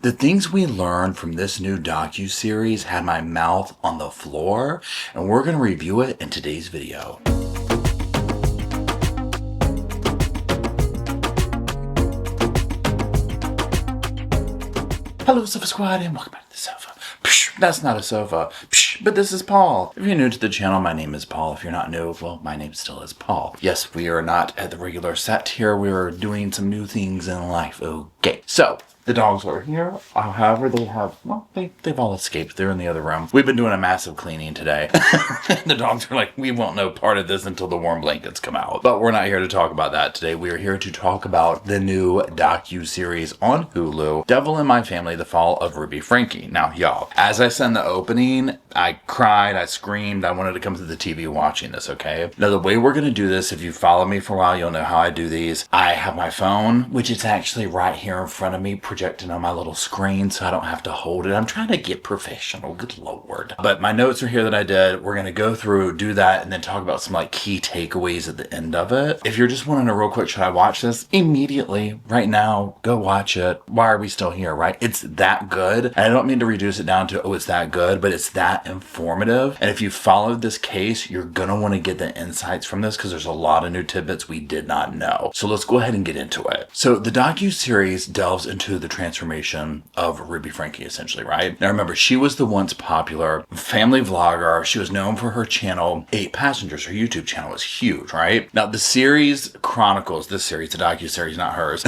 The things we learned from this new docu-series had my mouth on the floor, and we're going to review it in today's video. Hello Sofa Squad and welcome back to the sofa. Psh, that's not a sofa, psh, but this is Paul. If you're new to the channel, my name is Paul. If you're not new, well, my name still is Paul. Yes, we are not at the regular set here. We are doing some new things in life. Okay, so the dogs are here. However, they have, well, they've all escaped. They're in the other room. We've been doing a massive cleaning today. The dogs are like, we won't know part of this until the warm blankets come out. But we're not here to talk about that today. We are here to talk about the new docu-series on Hulu, Devil in My Family, The Fall of Ruby Franke. Now, y'all, as I said in the opening, I cried, I screamed, I wanted to come to the TV watching this, okay? Now, the way we're going to do this, if you follow me for a while, you'll know how I do these. I have my phone, which is actually right here in front of me, projecting on my little screen so I don't have to hold it. I'm trying to get professional, good lord. But my notes are here that I did. We're going to go through, do that, and then talk about some like key takeaways at the end of it. If you're just wanting to real quick, should I watch this? Immediately, right now, go watch it. Why are we still here, right? It's that good. And I don't mean to reduce it down to, oh, it's that good, but it's that informative. And if you followed this case, you're going to want to get the insights from this because there's a lot of new tidbits we did not know. So let's go ahead and get into it. So the docu-series delves into the transformation of Ruby Franke, essentially, right? Now remember, she was the once popular family vlogger. She was known for her channel, 8 Passengers. Her YouTube channel was huge, right? Now the series chronicles, this series, the docu-series, not hers,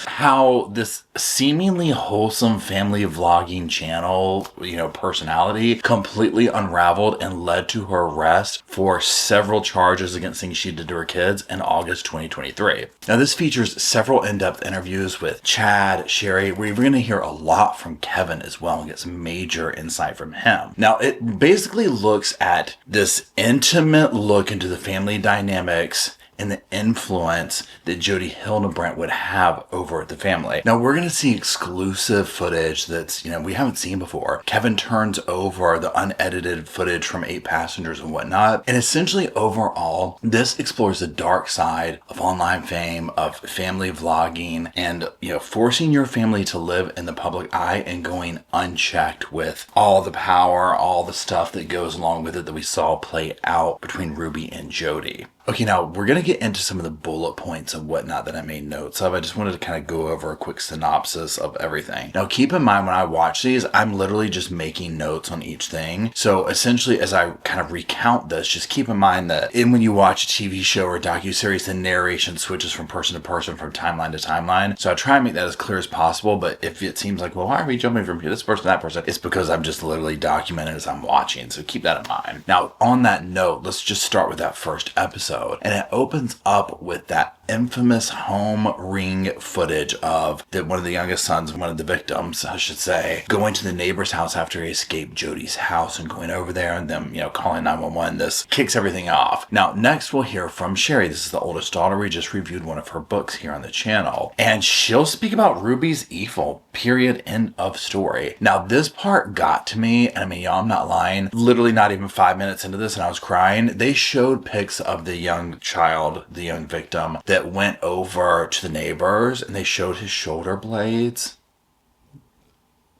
how this seemingly wholesome family vlogging channel, personality completely unraveled and led to her arrest for several charges against things she did to her kids in August 2023. Now this features several in-depth interviews with Chad, Sherry. We're going to hear a lot from Kevin as well and get some major insight from him. Now, it basically looks at this intimate look into the family dynamics and the influence that Jodi Hildebrandt would have over the family. Now, we're going to see exclusive footage that's, we haven't seen before. Kevin turns over the unedited footage from 8 Passengers and whatnot. And essentially, overall, this explores the dark side of online fame, of family vlogging, and, forcing your family to live in the public eye and going unchecked with all the power, all the stuff that goes along with it that we saw play out between Ruby and Jodi. Okay, now we're going to get into some of the bullet points and whatnot that I made notes of. I just wanted to kind of go over a quick synopsis of everything. Now, keep in mind when I watch these, I'm literally just making notes on each thing. So essentially, as I kind of recount this, just keep in mind that when you watch a TV show or a docuseries, the narration switches from person to person, from timeline to timeline. So I try and make that as clear as possible. But if it seems like, well, why are we jumping from this person to that person? It's because I'm just literally documenting as I'm watching. So keep that in mind. Now, on that note, let's just start with that first episode. And it opens up with that infamous home ring footage of one of the youngest sons, one of the victims, I should say, going to the neighbor's house after he escaped Jodi's house and going over there and them, calling 911. This kicks everything off. Now, next we'll hear from Sherry. This is the oldest daughter. We just reviewed one of her books here on the channel. And she'll speak about Ruby's evil, period, end of story. Now, this part got to me, and I mean, y'all, I'm not lying. Literally not even 5 minutes into this and I was crying. They showed pics of the young child, the young victim, that went over to the neighbors and they showed his shoulder blades.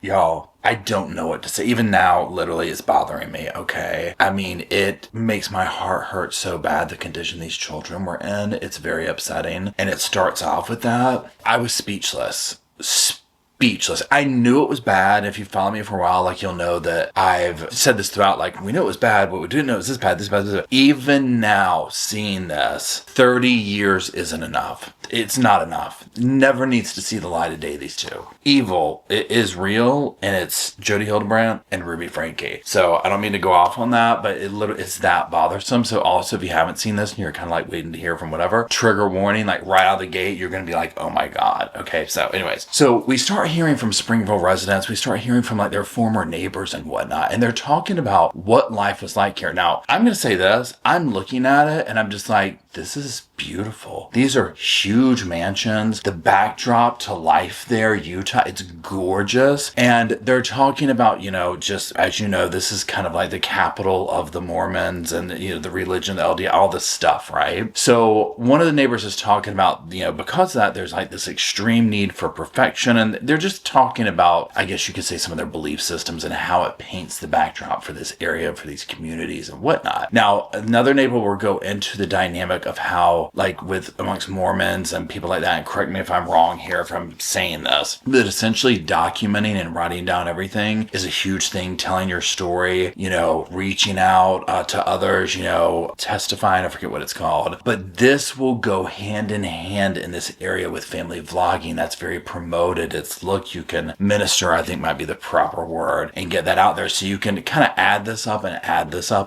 Y'all, I don't know what to say. Even now, literally, it's bothering me, okay? I mean, it makes my heart hurt so bad, the condition these children were in. It's very upsetting. And it starts off with that. I was speechless. Speechless. I knew it was bad. If you follow me for a while, like, you'll know that I've said this throughout, like, we knew it was bad, but we didn't know it was this bad, this bad, this bad. Even now, seeing this, 30 years isn't enough. It's not enough. Never needs to see the light of day, these two. Evil, it is real, and it's Jodi Hildebrandt and Ruby Franke. So I don't mean to go off on that, but it's that bothersome. So also, if you haven't seen this and you're kind of like waiting to hear from whatever, trigger warning, like right out of the gate, you're going to be like, oh my God. Okay, so anyways. So we start hearing from Springville residents. We start hearing from like their former neighbors and whatnot. And they're talking about what life was like here. Now, I'm going to say this. I'm looking at it and I'm just like, this is beautiful. These are huge mansions. The backdrop to life there, Utah, it's gorgeous. And they're talking about, just as you know, this is kind of like the capital of the Mormons and, the religion, the LDS, all this stuff, right? So one of the neighbors is talking about, because of that, there's like this extreme need for perfection. And they're just talking about, I guess you could say, some of their belief systems and how it paints the backdrop for this area, for these communities and whatnot. Now, another neighbor will go into the dynamic of how, like with amongst Mormons and people like that, and correct me if I'm wrong here if I'm saying this, that essentially documenting and writing down everything is a huge thing, telling your story, reaching out to others, testifying, I forget what it's called. But this will go hand in hand in this area with family vlogging. That's very promoted. It's, look, you can minister, I think might be the proper word, and get that out there so you can kind of add this up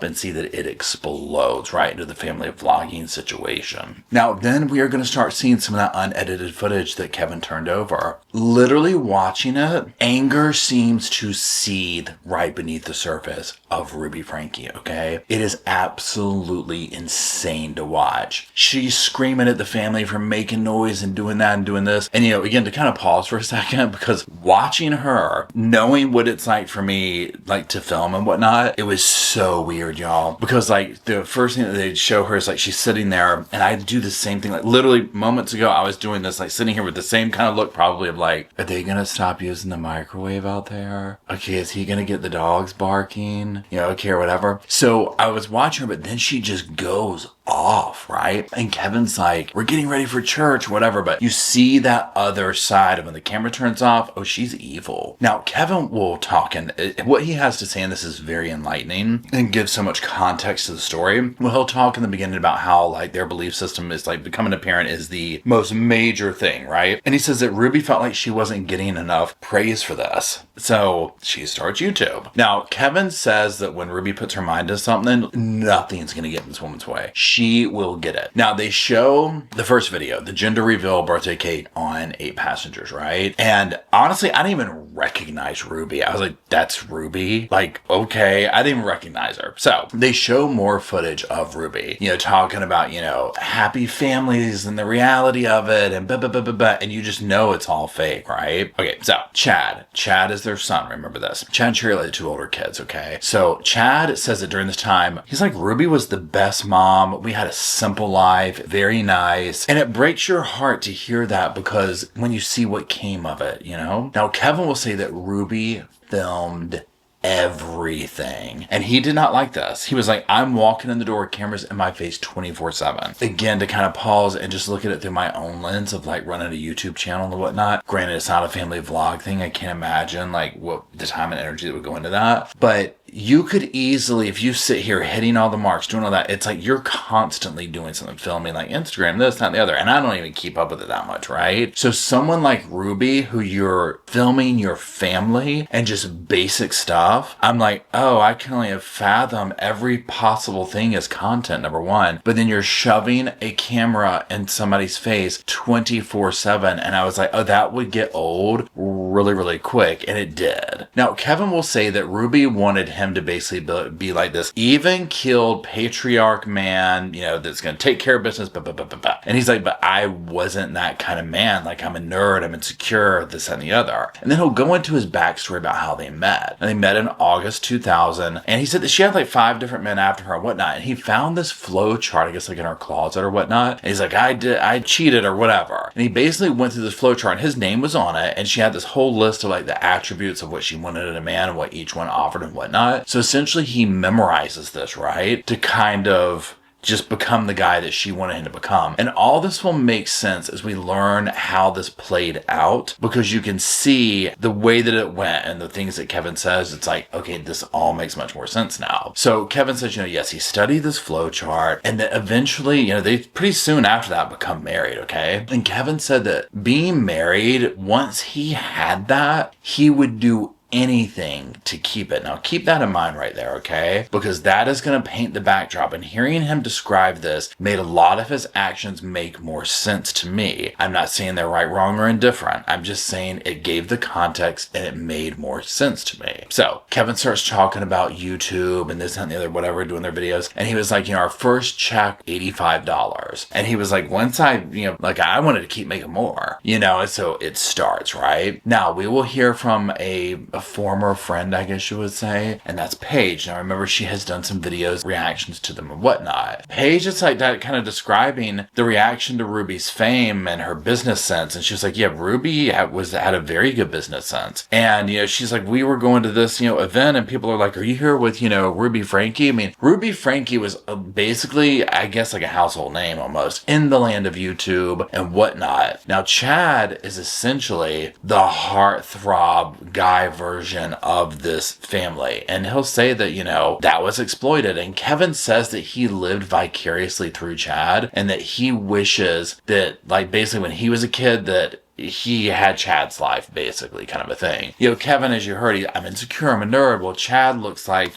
and see that it explodes right into the family vlogging situation. Now, then we are going to start seeing some of that unedited footage that Kevin turned over. Literally watching it, anger seems to seethe right beneath the surface of Ruby Franke, okay? It is absolutely insane to watch. She's screaming at the family for making noise and doing that and doing this. And, again, to kind of pause for a second, because watching her, knowing what it's like for me, like to film and whatnot, it was so weird, y'all. Because, like, the first thing that they show her is, like, she's sitting there, and I do the same thing. Like, literally moments ago, I was doing this, like, sitting here with the same kind of look, probably of, like, are they going to stop using the microwave out there? Okay, is he going to get the dogs barking? Okay, or whatever. So I was watching her, but then she just goes off, right? And Kevin's like, we're getting ready for church, whatever. But you see that other side of when the camera turns off, oh, she's evil. Now, Kevin will talk, and what he has to say in this is very enlightening and gives so much context to the story. Well, he'll talk in the beginning about how, like, their belief system is, like, becoming a parent is the most major thing, right? And he says that Ruby felt like she wasn't getting enough praise for this. So she starts YouTube. Now, Kevin says that when Ruby puts her mind to something, nothing's going to get in this woman's way. She will get it. Now, they show the first video, the gender reveal birthday cake on 8 passengers, right? And honestly, I didn't even recognize Ruby. I was like, that's Ruby? Like, okay, I didn't even recognize her. So they show more footage of Ruby, talking about, happy families and the reality of it and blah, blah, blah, blah, blah. And you just know it's all fake, right? Okay, so Chad is their son. Remember this. Chad and Cherry, like the 2 older kids, okay? So Chad says that during this time, he's like, Ruby was the best mom. We had a simple life, very nice. And it breaks your heart to hear that because when you see what came of it, Now, Kevin will say that Ruby filmed everything. And he did not like this. He was like, I'm walking in the door with cameras in my face 24/7. Again, to kind of pause and just look at it through my own lens of like running a YouTube channel and whatnot. Granted, it's not a family vlog thing. I can't imagine like what the time and energy that would go into that. But you could easily, if you sit here hitting all the marks, doing all that, it's like you're constantly doing something, filming like Instagram, this, that, and the other. And I don't even keep up with it that much, right? So someone like Ruby, who you're filming your family and just basic stuff, I'm like, oh, I can only fathom every possible thing as content, number one. But then you're shoving a camera in somebody's face 24/7. And I was like, oh, that would get old really, really quick. And it did. Now, Kevin will say that Ruby wanted him to basically be like this even-keeled patriarch man, that's going to take care of business, blah, blah, blah, blah, blah. And he's like, but I wasn't that kind of man. Like, I'm a nerd, I'm insecure, this and the other. And then he'll go into his backstory about how they met. And they met in August 2000. And he said that she had like 5 different men after her and whatnot. And he found this flow chart, I guess like in her closet or whatnot. And he's like, I cheated or whatever. And he basically went through this flow chart and his name was on it. And she had this whole list of like the attributes of what she wanted in a man and what each one offered and whatnot. So essentially he memorizes this, right? To kind of just become the guy that she wanted him to become. And all this will make sense as we learn how this played out, because you can see the way that it went and the things that Kevin says. It's like, okay, this all makes much more sense now. So Kevin says, yes, he studied this flow chart, and then eventually, they pretty soon after that become married, okay? And Kevin said that being married, once he had that, he would do anything to keep it. Now, keep that in mind right there, okay? Because that is going to paint the backdrop. And hearing him describe this made a lot of his actions make more sense to me. I'm not saying they're right, wrong, or indifferent. I'm just saying it gave the context and it made more sense to me. So Kevin starts talking about YouTube and this and the other, whatever, doing their videos. And he was like, our first check, $85. And he was like, once I wanted to keep making more, and so it starts, right? Now we will hear from a former friend, I guess you would say, and that's Paige. Now remember, she has done some videos, reactions to them and whatnot. Paige is like that, kind of describing the reaction to Ruby's fame and her business sense. And she was like, yeah, Ruby had a very good business sense. And, she's like, we were going to this, event and people are like, are you here with, Ruby Franke? I mean, Ruby Franke was basically, I guess, like a household name almost in the land of YouTube and whatnot. Now, Chad is essentially the heartthrob guy version of this family. And he'll say that, that was exploited. And Kevin says that he lived vicariously through Chad and that he wishes that, like, basically when he was a kid, that he had Chad's life, basically, kind of a thing. Kevin, as you heard, I'm insecure, I'm a nerd. Well, Chad looks like,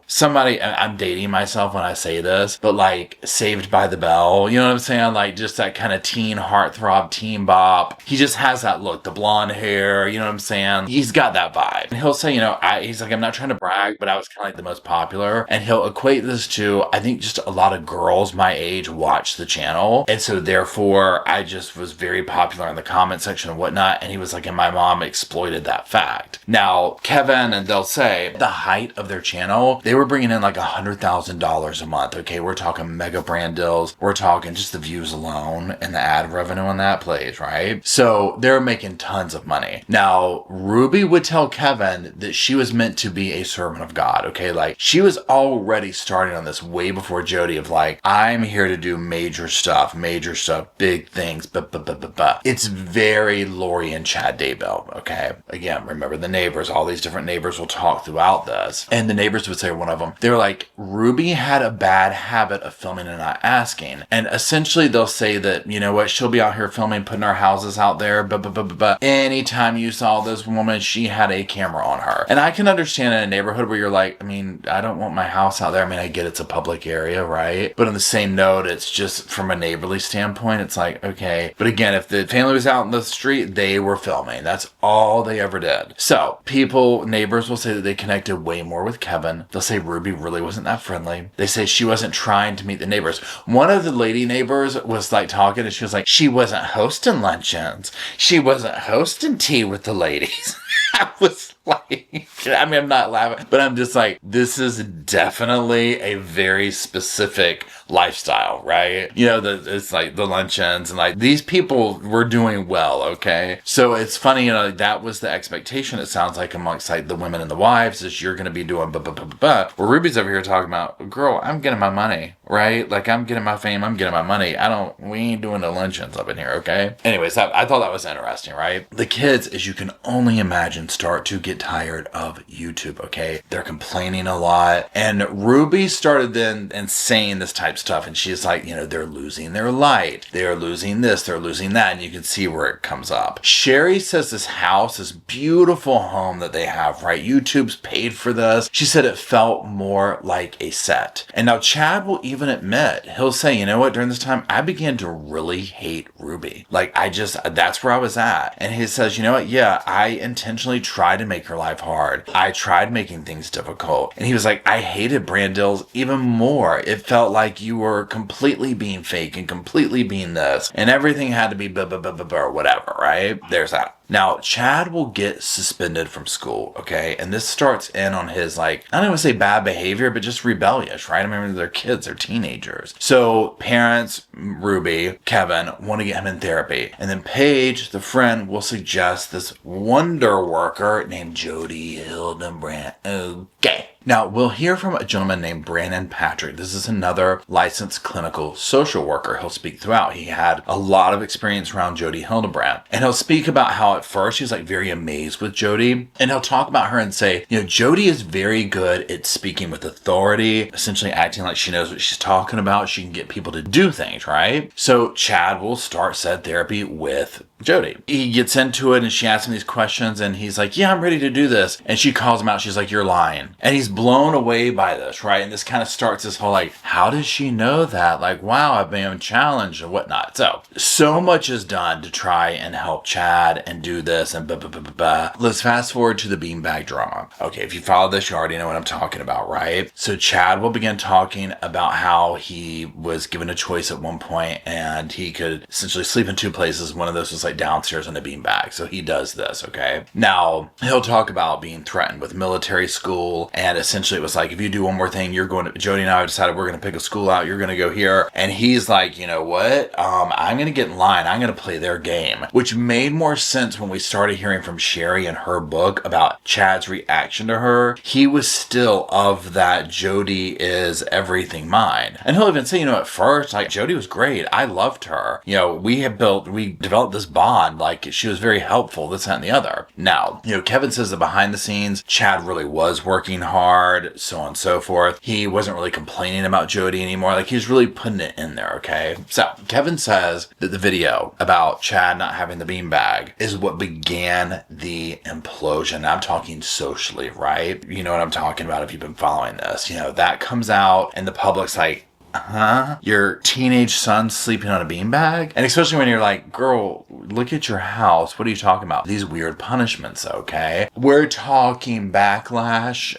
somebody, I'm dating myself when I say this, but like Saved by the Bell, you know what I'm saying? Like just that kind of teen heartthrob, teen bop. He just has that look, the blonde hair, you know what I'm saying? He's got that vibe. And he'll say, he's like, I'm not trying to brag, but I was kind of like the most popular. And he'll equate this to, I think just a lot of girls my age watch the channel. And so therefore, I just was very popular in the comments section and whatnot, and he was like, and my mom exploited that fact. Now, Kevin, and they'll say, the height of their channel, they were bringing in like $100,000 a month, okay? We're talking mega brand deals, we're talking just the views alone, and the ad revenue on that plays, right? So, they're making tons of money. Now, Ruby would tell Kevin that she was meant to be a servant of God, okay? Like, she was already starting on this way before Jodi of like, I'm here to do major stuff, big things, It's very Lori and Chad Daybell, okay? Again, remember the neighbors, all these different neighbors will talk throughout this. And the neighbors would say, one of them, they were like, Ruby had a bad habit of filming and not asking. And essentially they'll say that, you know what, she'll be out here filming, putting our houses out there, but anytime you saw this woman, she had a camera on her. And I can understand in a neighborhood where you're like, I mean, I don't want my house out there. I mean, I get it's a public area, right? But on the same note, it's just from a neighborly standpoint, it's like, okay. But again, if the family was out in the street, they were filming. That's all they ever did. So neighbors will say that they connected way more with Kevin. They'll say Ruby really wasn't that friendly. They say she wasn't trying to meet the neighbors. One of the lady neighbors was like talking and she was like, she wasn't hosting luncheons. She wasn't hosting tea with the ladies. I was like, I mean, I'm not laughing, but I'm just like, this is definitely a very specific lifestyle, right? It's like the luncheons and like these people were doing well, okay? So it's funny, that was the expectation, it sounds like, amongst like the women and the wives, is you're going to be doing where Ruby's over here talking about, girl, I'm getting my money, right? Like I'm getting my fame, I'm getting my money. We ain't doing the luncheons up in here, okay? Anyways, I thought that was interesting, right? The kids, as you can only imagine, start to get tired of YouTube, okay? They're complaining a lot. And Ruby started then and saying this type of stuff. And she's like, they're losing their light. They're losing this. They're losing that. And you can see where it comes up. Sherry says this house, this beautiful home that they have, right? YouTube's paid for this. She said it felt more like a set. And now Chad will even admit, he'll say, you know what? During this time, I began to really hate Ruby. Like, that's where I was at. And he says, you know what? Yeah, I intentionally tried to make her life hard. I tried making things difficult. And he was like, I hated brand deals even more. It felt like you were completely being fake and completely being this. And everything had to be or whatever, right? There's that. Now, Chad will get suspended from school, okay? And this starts in on his, like, I don't want to say bad behavior, but just rebellious, right? I mean, they're kids, they're teenagers. So parents, Ruby, Kevin, want to get him in therapy. And then Paige, the friend, will suggest this wonder worker named Jodi Hildebrandt. Okay. Now, we'll hear from a gentleman named Brandon Patrick. This is another licensed clinical social worker. He'll speak throughout. He had a lot of experience around Jodi Hildebrandt. And he'll speak about how at first he was like very amazed with Jodi. And he'll talk about her and say, Jodi is very good at speaking with authority, essentially acting like she knows what she's talking about. She can get people to do things, right? So Chad will start said therapy with Jodi. He gets into it and she asks him these questions and he's like, yeah, I'm ready to do this. And she calls him out. She's like, you're lying. And he's blown away by this, right? And this kind of starts this whole like, how does she know that? Like, wow, I've been challenged and whatnot. So much is done to try and help Chad and do this and blah, blah, blah, blah, blah. Let's fast forward to the beanbag drama. Okay, if you follow this, you already know what I'm talking about, right? So Chad will begin talking about how he was given a choice at one point and he could essentially sleep in two places. One of those was like downstairs in a beanbag. So he does this, okay? Now, he'll talk about being threatened with military school, and essentially it was like, if you do one more thing, you're going to, Jodi and I have decided we're going to pick a school out, you're going to go here. And he's like, you know what? I'm going to get in line. I'm going to play their game, which made more sense when we started hearing from Sherry in her book about Chad's reaction to her. He was still of that Jodi is everything mine. And he'll even say, you know, at first, like, Jodi was great. I loved her. You know, we developed this bond. Like, she was very helpful, this, that, and the other. Now, you know, Kevin says that behind the scenes, Chad really was working hard, so on and so forth. He wasn't really complaining about Jodi anymore. Like, he was really putting it in there, okay? So, Kevin says that the video about Chad not having the beanbag is what began the implosion. I'm talking socially, right? You know what I'm talking about if you've been following this. You know, that comes out and the public's like, your teenage son sleeping on a beanbag? And especially when you're like, girl, look at your house. What are you talking about? These weird punishments, okay? We're talking backlash.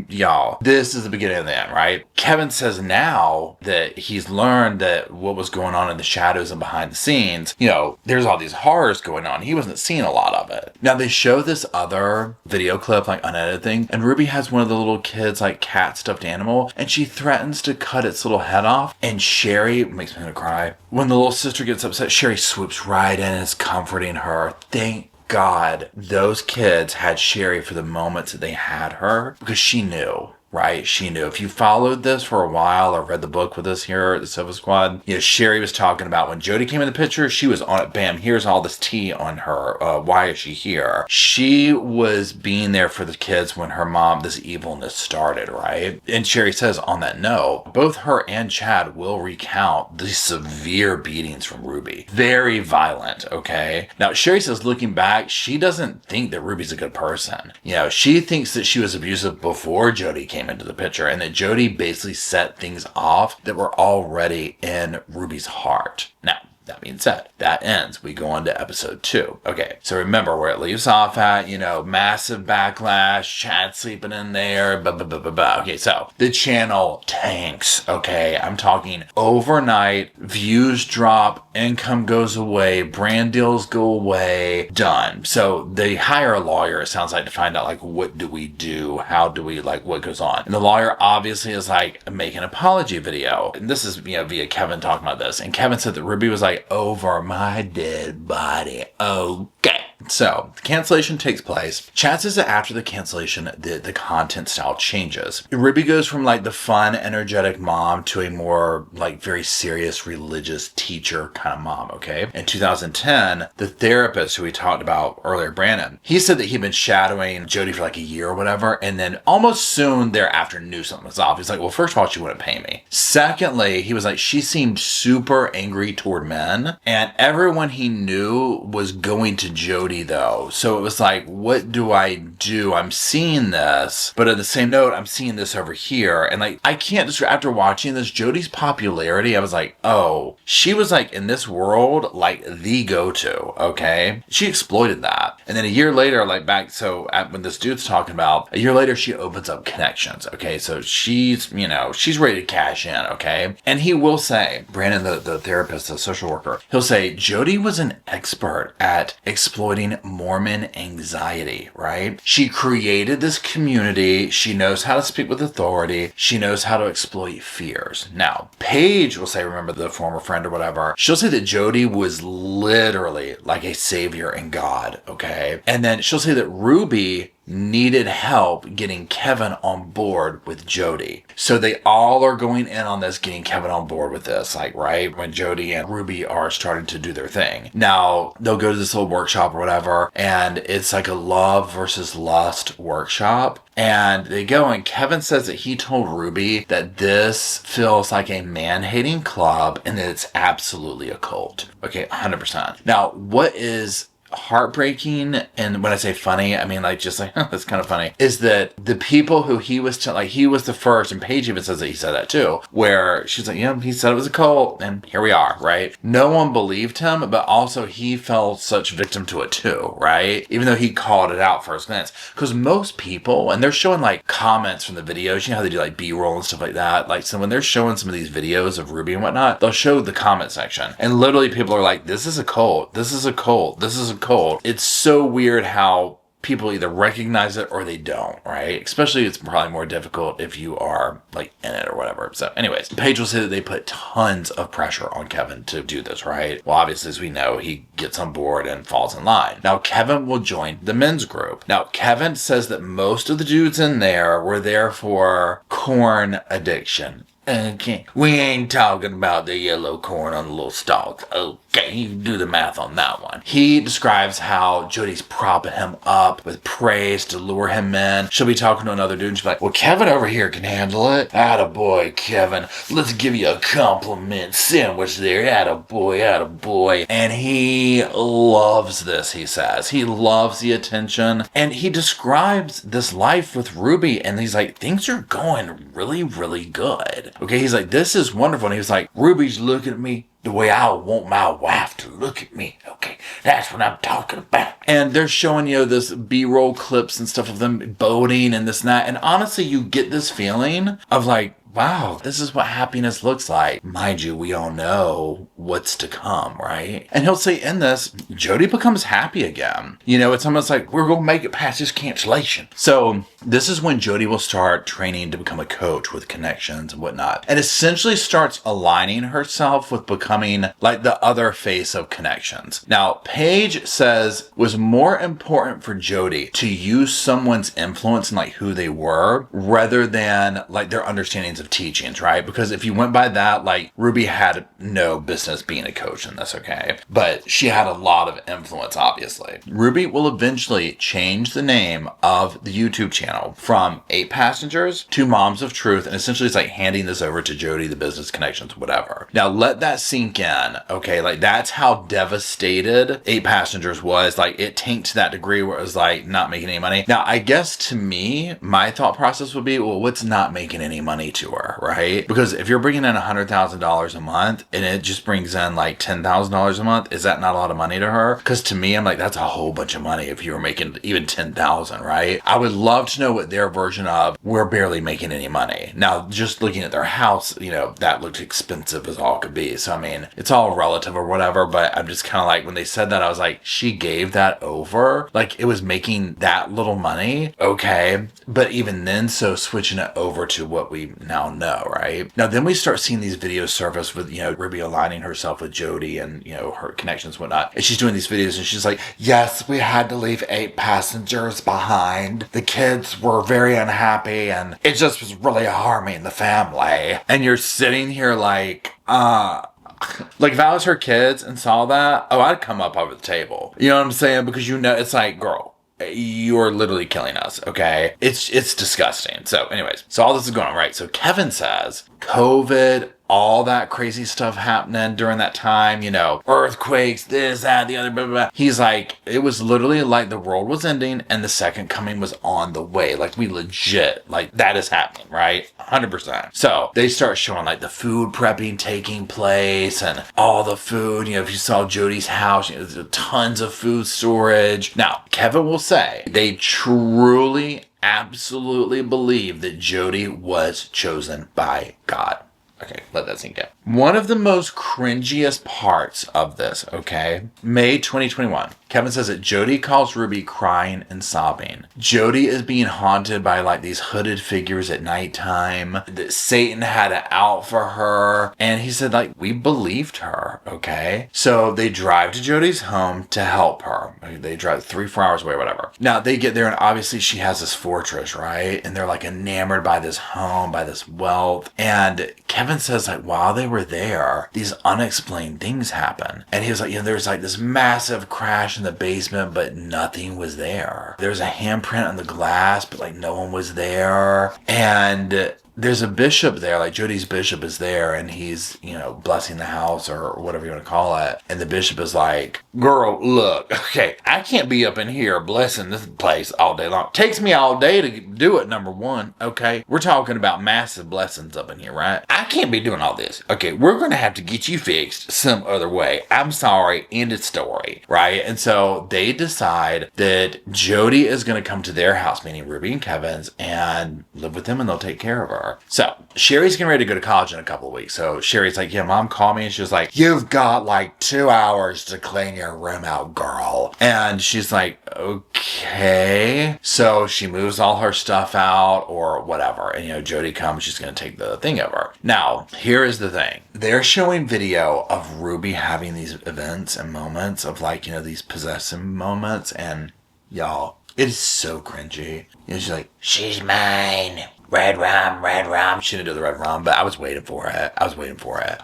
Y'all, this is the beginning of the end, right? Kevin says now that he's learned that what was going on in the shadows and behind the scenes, you know, there's all these horrors going on. He wasn't seeing a lot of it. Now, they show this other video clip, like unedited thing, and Ruby has one of the little kids, like cat stuffed animal, and she threatens to cut its little head off, and Sherry makes me want to cry. When the little sister gets upset, Sherry swoops right in and is comforting her. Thank God those kids had Sherry for the moments that they had her, because she knew. Right? She knew. If you followed this for a while or read the book with us here at the Sofa Squad, you know, Sherry was talking about when Jodi came in the picture, she was on it. Bam, here's all this tea on her. Why is she here? She was being there for the kids when her mom, this evilness started, right? And Sherry says on that note, both her and Chad will recount the severe beatings from Ruby. Very violent, okay? Now, Sherry says looking back, she doesn't think that Ruby's a good person. You know, she thinks that she was abusive before Jodi came into the picture and that Jodi basically set things off that were already in Ruby's heart. Now, that being said, that ends. We go on to episode 2. Okay, so remember where it leaves off at, you know, massive backlash, Chad sleeping in there, blah, blah, blah, blah, blah. Okay, so the channel tanks, okay? I'm talking overnight, views drop, income goes away, brand deals go away, done. So they hire a lawyer, it sounds like, to find out, like, what do we do? How do we, like, what goes on? And the lawyer obviously is like, make an apology video. And this is, you know, via Kevin talking about this. And Kevin said that Ruby was like, over my dead body. Okay. So, the cancellation takes place. Chad says that after the cancellation, the content style changes. Ruby goes from like the fun, energetic mom to a more like very serious religious teacher kind of mom, okay? In 2010, the therapist who we talked about earlier, Brandon, he said that he'd been shadowing Jodi for like a year or whatever, and then almost soon thereafter knew something was off. He's like, well, first of all, she wouldn't pay me. Secondly, he was like, she seemed super angry toward men, and everyone he knew was going to Jodi though. So it was like, what do I do? I'm seeing this, but at the same note, I'm seeing this over here. And like, I can't just, after watching this, Jodi's popularity, I was like, oh, she was like in this world, like the go-to, okay? She exploited that. And then a year later, like back, so when this dude's talking about, a year later, she opens up connections, okay? So she's, you know, she's ready to cash in, okay? And he will say, Brandon, the therapist, the social worker, he'll say, Jodi was an expert at exploiting Mormon anxiety, right? She created this community. She knows how to speak with authority. She knows how to exploit fears. Now, Paige will say, remember the former friend or whatever, she'll say that Jodi was literally like a savior and God, okay? And then she'll say that Ruby needed help getting Kevin on board with Jodi. So they all are going in on this, getting Kevin on board with this, like, right when Jodi and Ruby are starting to do their thing. Now, they'll go to this little workshop or whatever, and it's like a love versus lust workshop. And they go, and Kevin says that he told Ruby that this feels like a man-hating club and that it's absolutely a cult. Okay, 100%. Now, what is heartbreaking, and when I say funny, I mean like just like that's kind of funny, is that the people who he was he was the first, and Paige even says that he said that too, where she's like, yeah, he said it was a cult, and here we are, right? No one believed him, but also he fell such victim to it too, right? Even though he called it out first glance, because most people, and they're showing like comments from the videos, you know how they do like B-roll and stuff like that, like so when they're showing some of these videos of Ruby and whatnot, they'll show the comment section, and literally people are like, this is a cult, this is a cult, this is a cult. It's so weird how people either recognize it or they don't, right? Especially it's probably more difficult if you are like in it or whatever. So anyways, Paige will say that they put tons of pressure on Kevin to do this, right? Well, obviously, as we know, he gets on board and falls in line. Now, Kevin will join the men's group. Now, Kevin says that most of the dudes in there were there for corn addiction. Okay, we ain't talking about the yellow corn on the little stalks. Okay, you can do the math on that one. He describes how Jodi's propping him up with praise to lure him in. She'll be talking to another dude and she'll be like, well, Kevin over here can handle it. Attaboy, Kevin. Let's give you a compliment sandwich there. Attaboy, attaboy. And he loves this, he says. He loves the attention. And he describes this life with Ruby, and he's like, things are going really, really good. Okay, he's like, this is wonderful. And he was like, Ruby's looking at me the way I want my wife to look at me. Okay, that's what I'm talking about. And they're showing, you know, this B-roll clips and stuff of them boating and this and that. And honestly, you get this feeling of like, wow, this is what happiness looks like. Mind you, we all know what's to come, right? And he'll say in this, Jodi becomes happy again. You know, it's almost like we're going to make it past this cancellation. So this is when Jodi will start training to become a coach with connections and whatnot. And essentially starts aligning herself with becoming like the other face of connections. Now, Paige says was more important for Jodi to use someone's influence and like who they were rather than like their understandings of teachings, right? Because if you went by that, like Ruby had no business being a coach in this, okay? But she had a lot of influence, obviously. Ruby will eventually change the name of the YouTube channel from 8 Passengers to Moms of Truth, and essentially it's like handing this over to Jodi, the business connections, whatever. Now let that sink in, okay? Like that's how devastated 8 Passengers was. Like it tanked to that degree where it was like not making any money. Now I guess to me, my thought process would be, well, what's not making any money to her, right? Because if you're bringing in $100,000 a month and it just brings in like $10,000 a month, is that not a lot of money to her? Because to me, I'm like, that's a whole bunch of money if you were making even 10,000, right? I would love to know what their version of we're barely making any money. Now, just looking at their house, you know, that looked expensive as all could be. So I mean, it's all relative or whatever, but I'm just kind of like, when they said that, I was like, she gave that over. Like it was making that little money. Okay. But even then, so switching it over to what we now know, right? Now, then we start seeing these videos surface with, you know, Ruby aligning herself with Jodi and, you know, her connections and whatnot. And she's doing these videos and she's like, yes, we had to leave 8 Passengers behind. The kids were very unhappy and it just was really harming the family. And you're sitting here like, like if I was her kids and saw that, oh, I'd come up over the table. You know what I'm saying? Because you know, it's like, girl, you're literally killing us, okay? It's disgusting. So anyways, so all this is going on, right? So Kevin says COVID, all that crazy stuff happening during that time, you know, earthquakes, this, that, the other, blah, blah, blah. He's like, it was literally like the world was ending and the second coming was on the way. Like we legit, like that is happening, right? 100%. So they start showing like the food prepping taking place and all the food, you know, if you saw Jodi's house, you know, there's tons of food storage. Now, Kevin will say they truly, absolutely believe that Jodi was chosen by God. Okay, let that sink in. One of the most cringiest parts of this, okay, May 2021. Kevin says that Jodi calls Ruby crying and sobbing. Jodi is being haunted by like these hooded figures at nighttime. That Satan had it out for her. And he said like, we believed her, okay? So they drive to Jodi's home to help her. They drive 3-4 hours away, whatever. Now they get there and obviously she has this fortress, right? And they're like enamored by this home, by this wealth. And Kevin says like, while they were there, these unexplained things happen. And he was like, there's like this massive crash in the basement, but nothing was there. There's a handprint on the glass, but like no one was there. And there's a bishop there, like Jodi's bishop is there, and he's, blessing the house or whatever you want to call it. And the bishop is like, girl, look, okay, I can't be up in here blessing this place all day long. Takes me all day to do it, number one, okay? We're talking about massive blessings up in here, right? I can't be doing all this. Okay, we're going to have to get you fixed some other way. I'm sorry, end of story, right? And so they decide that Jodi is going to come to their house, meaning Ruby and Kevin's, and live with them, and they'll take care of her. So Sherry's getting ready to go to college in a couple of weeks. So Sherry's like, yeah, mom, call me. And she's like, you've got like 2 hours to clean your room out, girl. And she's like, okay. So she moves all her stuff out or whatever. And, Jodi comes, she's going to take the thing over. Now, here is the thing. They're showing video of Ruby having these events and moments of like, these possessive moments. And y'all, it is so cringy. She's like, she's mine. Red rum. She didn't do the red rum, but I was waiting for it.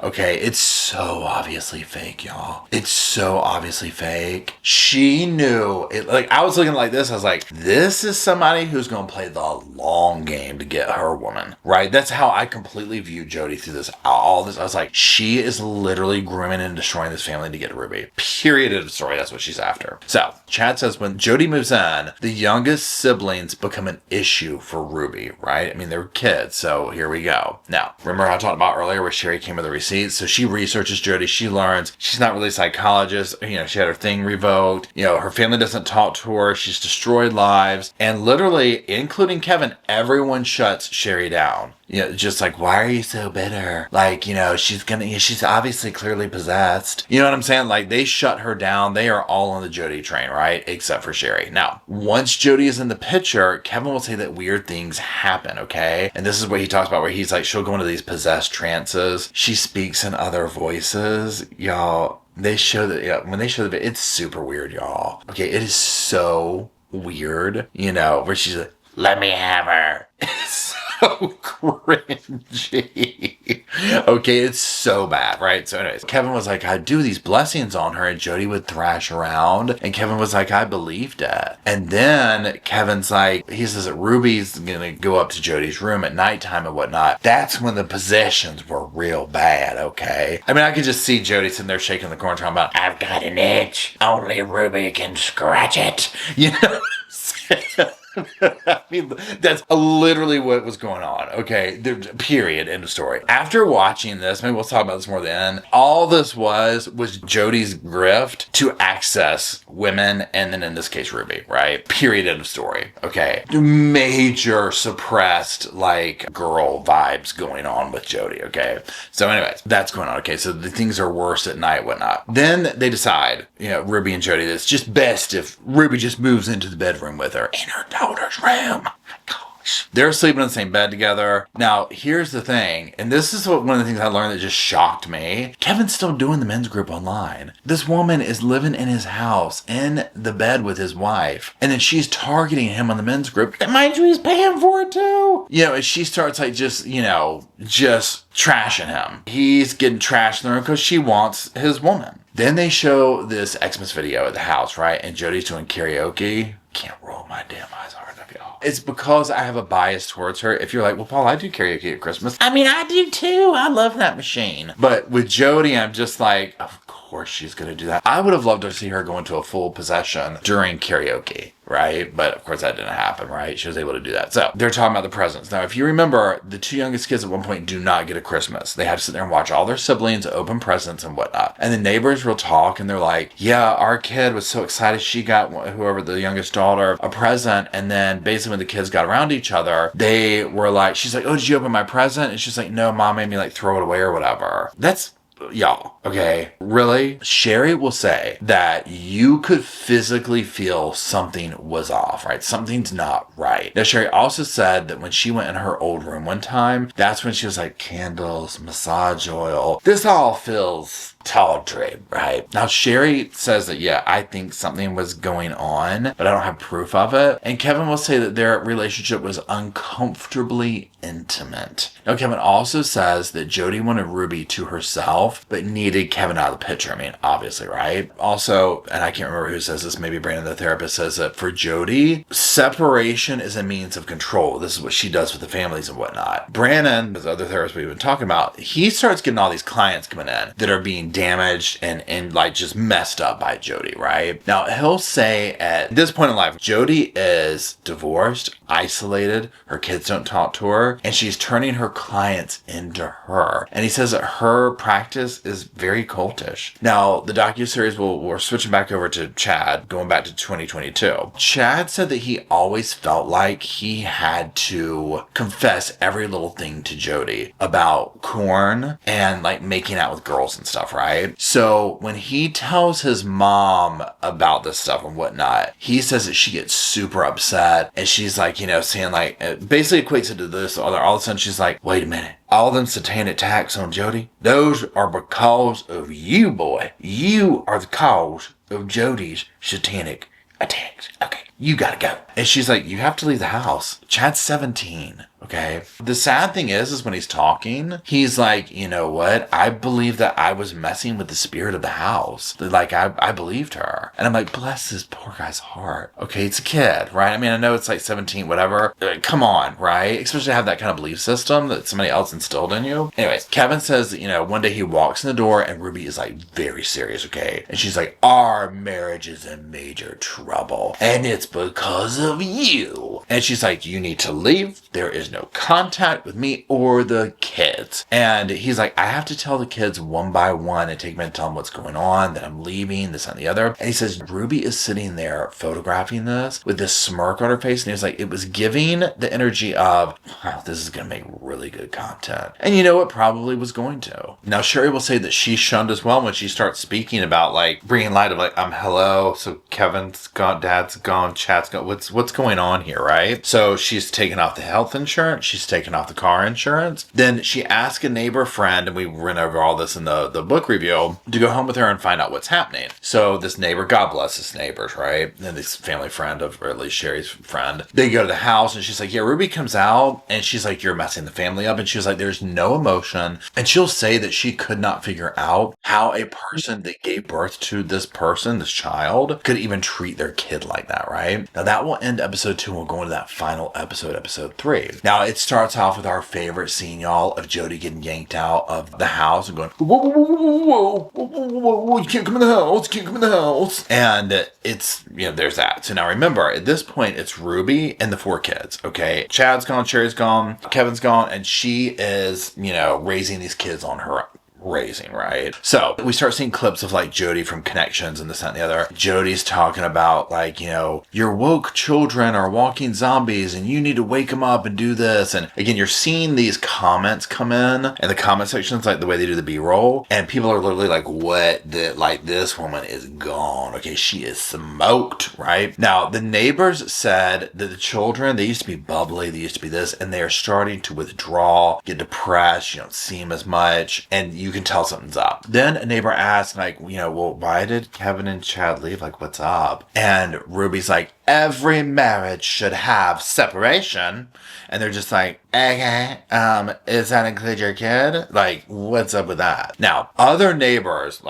Okay, it's so obviously fake, y'all. It's so obviously fake. She knew it. Like, I was looking like this. I was like, this is somebody who's going to play the long game to get her woman, right? That's how I completely view Jodi through this. All this. I was like, she is literally grooming and destroying this family to get to Ruby. Period of the story. That's what she's after. So, Chad says when Jodi moves in, the youngest siblings become an issue for Ruby, right? I mean, they're kids, so here we go. Now, remember how I talked about earlier where Sherry came with the receipts? So she researches Jodi. She learns she's not really a psychologist. She had her thing revoked. Her family doesn't talk to her. She's destroyed lives. And literally, including Kevin, everyone shuts Sherry down. Just like, why are you so bitter? Like, she's obviously clearly possessed. You know what I'm saying? Like, they shut her down. They are all on the Jodi train, right? Except for Sherry. Now, once Jodi is in the picture, Kevin will say that weird things happen, okay? And this is what he talks about, where he's like, she'll go into these possessed trances. She speaks in other voices. Y'all, they show that, when they show the video, it's super weird, y'all. Okay, it is so weird, where she's like, let me have her. It's so cringy. Okay, it's so bad, right? So anyways, Kevin was like, I'd do these blessings on her, and Jodi would thrash around. And Kevin was like, I believed it. And then Kevin's like, he says that Ruby's gonna go up to Jodi's room at nighttime and whatnot. That's when the possessions were real bad, okay? I mean, I could just see Jodi sitting there shaking the corn talking about, I've got an itch. Only Ruby can scratch it. You know what I'm saying? I mean, that's literally what was going on. Okay, period. End of story. After watching this, maybe we'll talk about this more then. All this was Jodi's grift to access women, and then in this case, Ruby, right? Period. End of story. Okay, major suppressed like girl vibes going on with Jodi. Okay, so anyways, that's going on. Okay, so the things are worse at night, whatnot. Then they decide, Ruby and Jodi, that it's just best if Ruby just moves into the bedroom with her in her daughter's room. Gosh. They're sleeping in the same bed together. Now, here's the thing, and this is one of the things I learned that just shocked me. Kevin's still doing the men's group online. This woman is living in his house, in the bed with his wife, and then she's targeting him on the men's group. And mind you, he's paying for it too. And she starts like just trashing him. He's getting trashed in the room because she wants his woman. Then they show this Xmas video at the house, right? And Jodi's doing karaoke. Can't roll my damn eyes hard enough, y'all. It's because I have a bias towards her. If you're like, well, Paul, I do karaoke at Christmas. I mean, I do too. I love that machine. But with Jodi, I'm just like, of course she's going to do that. I would have loved to see her go into a full possession during karaoke, right? But of course that didn't happen, right? She was able to do that. So they're talking about the presents. Now, if you remember, the two youngest kids at one point do not get a Christmas. They have to sit there and watch all their siblings open presents and whatnot. And the neighbors will talk and they're like, yeah, our kid was so excited she got whoever the youngest daughter a present. And then basically when the kids got around each other, they were like, she's like, oh, did you open my present? And she's like, no, mom made me like throw it away or whatever. That's y'all, okay? Really? Sherry will say that you could physically feel something was off, right? Something's not right. Now, Sherry also said that when she went in her old room one time, that's when she was like, candles, massage oil. This all feels tawdry, right? Now, Sherry says that, yeah, I think something was going on, but I don't have proof of it. And Kevin will say that their relationship was uncomfortably intimate. Now, Kevin also says that Jodi wanted Ruby to herself, but needed Kevin out of the picture. I mean, obviously, right? Also, and I can't remember who says this, maybe Brandon, the therapist, says that for Jodi, separation is a means of control. This is what she does with the families and whatnot. Brandon, the other therapist we've been talking about, he starts getting all these clients coming in that are being damaged and like just messed up by Jodi, right? Now, he'll say at this point in life, Jodi is divorced, isolated, her kids don't talk to her, and she's turning her clients into her. And he says that her practice is very cultish. Now, the docuseries we're switching back over to Chad, going back to 2022. Chad said that he always felt like he had to confess every little thing to Jodi about corn and like making out with girls and stuff, right? So when he tells his mom about this stuff and whatnot, he says that she gets super upset and she's like, saying like, it basically equates it to this. All of a sudden she's like, wait a minute. All them satanic attacks on Jodi, those are because of you, boy. You are the cause of Jodi's satanic attacks. Okay, you gotta go. And she's like, you have to leave the house. Chad's 17. Okay. The sad thing is when he's talking, he's like, you know what? I believe that I was messing with the spirit of the house. Like, I believed her. And I'm like, bless this poor guy's heart. Okay, it's a kid, right? I mean, I know it's like 17, whatever. Come on, right? Especially to have that kind of belief system that somebody else instilled in you. Anyways, Kevin says that, one day he walks in the door and Ruby is like very serious, okay? And she's like, our marriage is in major trouble. And it's because of you. And she's like, you need to leave. There is no contact with me or the kids. And he's like, I have to tell the kids one by one and take them and tell them what's going on, that I'm leaving, this and the other. And he says, Ruby is sitting there photographing this with this smirk on her face. And he was like, it was giving the energy of, wow, this is going to make really good content. And it probably was going to. Now, Sherry will say that she's shunned as well when she starts speaking about like bringing light of like, hello. So Kevin's gone, Dad's gone, Chad's gone. What's going on here, right? So she's taken off the health insurance. She's taken off the car insurance. Then she asked a neighbor friend, and we ran over all this in the book review, to go home with her and find out what's happening. So this neighbor, God bless his neighbors, right? And this family friend or at least Sherry's friend, they go to the house and she's like, yeah, Ruby comes out and she's like, you're messing the family up. And she was like, there's no emotion. And she'll say that she could not figure out how a person that gave birth to this person, this child, could even treat their kid like that, right? Now that will end episode 2 and we'll go into that final episode, episode 3. Now it starts off with our favorite scene, y'all, of Jodi getting yanked out of the house and going, whoa, whoa, whoa, whoa, whoa, whoa, whoa, whoa, you can't come in the house, you can't come in the house. And it's, there's that. So now remember, at this point, it's Ruby and the 4 kids, okay? Chad's gone, Sherry's gone, Kevin's gone, and she is, raising these kids on her own. Raising, right? So we start seeing clips of like Jodi from Connections and this and the other. Jodi's talking about like, your woke children are walking zombies and you need to wake them up and do this. And again, you're seeing these comments come in and the comment sections, like the way they do the B-roll, and people are literally like, what? Like this woman is gone. Okay, she is smoked, right? Now, the neighbors said that the children, they used to be bubbly, they used to be this, and they are starting to withdraw, get depressed, you don't see them as much, and you can tell something's up. Then a neighbor asked, like, well, why did Kevin and Chad leave? Like, what's up? And Ruby's like, every marriage should have separation. And they're just like, okay, does that include your kid? Like, what's up with that? Now, other neighbors,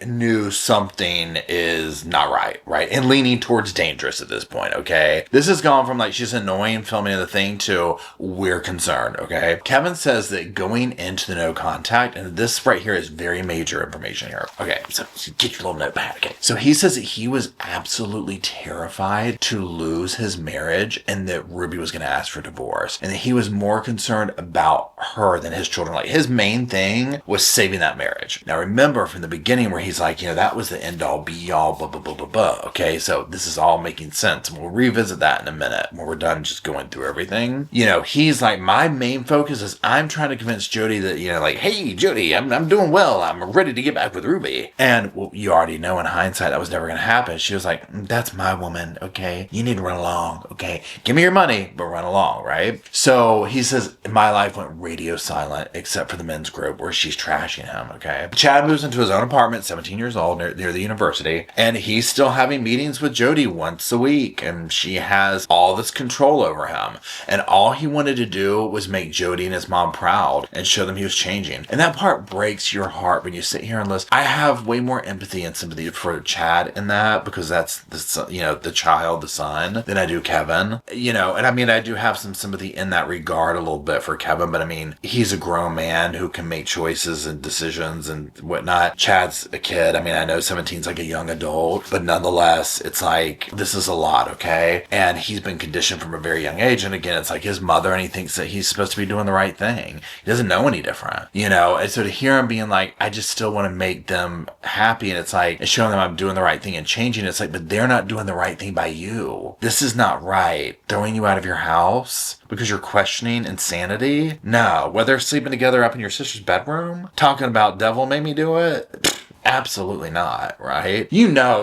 knew something is not right? And leaning towards dangerous at this point, okay? This has gone from, she's annoying filming the thing to we're concerned, okay? Kevin says that going into the no contact, and this right here is very major information here. Okay, so get your little notepad, okay? So he says that he was absolutely terrified terrified to lose his marriage and that Ruby was going to ask for divorce. And that he was more concerned about her than his children. Like, his main thing was saving that marriage. Now, remember from the beginning where he's like, that was the end all be all, blah, blah, blah, blah, blah. Okay, so this is all making sense. And we'll revisit that in a minute when we're done just going through everything. He's like, my main focus is I'm trying to convince Jodi that, like, hey, Jodi, I'm doing well. I'm ready to get back with Ruby. And you already know in hindsight that was never going to happen. She was like, that's my woman, okay? You need to run along, okay? Give me your money, but run along, right? So he says, my life went radio silent except for the men's group where she's trashing him, okay? Chad moves into his own apartment, 17 years old, near the university, and he's still having meetings with Jodi once a week, and she has all this control over him. And all he wanted to do was make Jodi and his mom proud and show them he was changing. And that part breaks your heart when you sit here and listen. I have way more empathy and sympathy for Chad in that because that's the child, the son, than I do Kevin. And I mean, I do have some sympathy in that regard a little bit for Kevin, but I mean, he's a grown man who can make choices and decisions and whatnot. Chad's a kid. I mean, I know 17's like a young adult, but nonetheless, it's like, this is a lot, okay? And he's been conditioned from a very young age. And again, it's like his mother, and he thinks that he's supposed to be doing the right thing. He doesn't know any different, And so to hear him being like, I just still want to make them happy, and it's like, it's showing them I'm doing the right thing and changing. It's like, but they're not doing the right thing by you. This is not right. Throwing you out of your house because you're questioning insanity? No. Whether sleeping together up in your sister's bedroom, talking about devil made me do it? Absolutely not, right?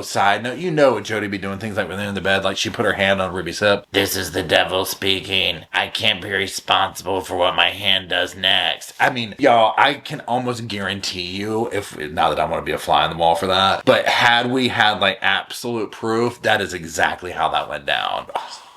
Side note, would Jodi be doing things like when they're in the bed, like she put her hand on Ruby's hip? This is the devil speaking. I can't be responsible for what my hand does next. I mean, y'all, I can almost guarantee you, not that I want to be a fly on the wall for that, but had we had like absolute proof, that is exactly how that went down.